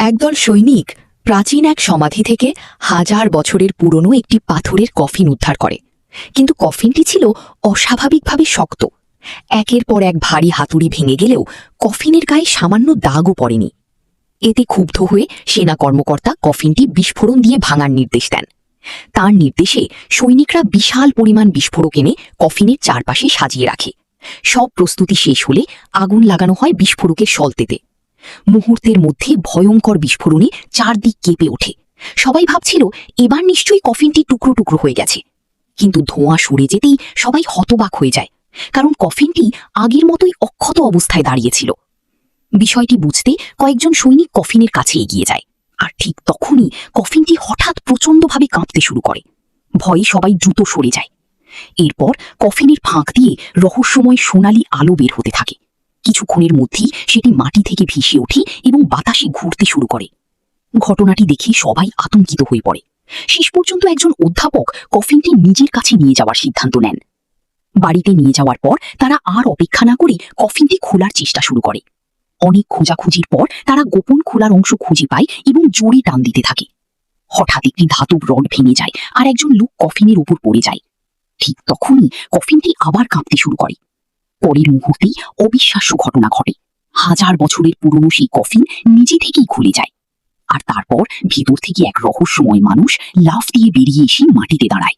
একদল সৈনিক প্রাচীন এক সমাধি থেকে হাজার বছরের পুরনো একটি পাথরের কফিন উদ্ধার করে, কিন্তু কফিনটি ছিল অস্বাভাবিকভাবে শক্ত। একের পর এক ভারী হাতুড়ি ভেঙে গেলেও কফিনের গায়ে সামান্য দাগও পড়েনি। এতে ক্ষুব্ধ হয়ে সেনা কর্মকর্তা কফিনটি বিস্ফোরণ দিয়ে ভাঙার নির্দেশ দেন। তার নির্দেশে সৈনিকরা বিশাল পরিমাণ বিস্ফোরক এনে কফিনের চারপাশে সাজিয়ে রাখে। সব প্রস্তুতি শেষ হলে আগুন লাগানো হয় বিস্ফোরকের সলতেতে। মুহূর্তের মধ্যে ভয়ঙ্কর বিস্ফোরণে চারদিক কেঁপে ওঠে। সবাই ভাবছিল এবার নিশ্চয়ই কফিনটি টুকরো টুকরো হয়ে গেছে, কিন্তু ধোঁয়া সরে যেতেই সবাই হতবাক হয়ে যায়, কারণ কফিনটি আগের মতোই অক্ষত অবস্থায় দাঁড়িয়েছিল। বিষয়টি বুঝতে কয়েকজন সৈনিক কফিনের কাছে এগিয়ে যায়, আর ঠিক তখনই কফিনটি হঠাৎ প্রচণ্ডভাবে কাঁপতে শুরু করে। ভয়ে সবাই দ্রুত সরে যায়। এরপর কফিনের ফাঁক দিয়ে রহস্যময় সোনালি আলো বের হতে থাকে। কিছুক্ষণের মধ্যেই সেটি মাটি থেকে ভেসে ওঠে এবং বাতাসে ঘুরতে শুরু করে। ঘটনাটি দেখে সবাই আতঙ্কিত হয়ে পড়ে। শেষ পর্যন্ত একজন অধ্যাপক কফিনটি নিজের কাছে নিয়ে যাওয়ার সিদ্ধান্ত নেন। বাড়িতে নিয়ে যাওয়ার পর তারা আর অপেক্ষা না করে কফিনটি খোলার চেষ্টা শুরু করে। অনেক খোঁজাখুঁজির পর তারা গোপন খোলার অংশ খুঁজে পায় এবং জোরে টান দিতে থাকে। হঠাৎ একটি ধাতব রড ভেঙে যায় আর একজন লোক কফিনের উপর পড়ে যায়। ঠিক তখনই কফিনটি আবার কাঁপতে শুরু করে। পরের মুহূর্তেই অবিশ্বাস্য ঘটনা ঘটে। হাজার বছরের পুরনো সেই কফিন নিজে থেকেই খুলে যায়, আর তারপর ভেতর থেকে এক রহস্যময় মানুষ লাফ দিয়ে বেরিয়ে এসে মাটিতে দাঁড়ায়।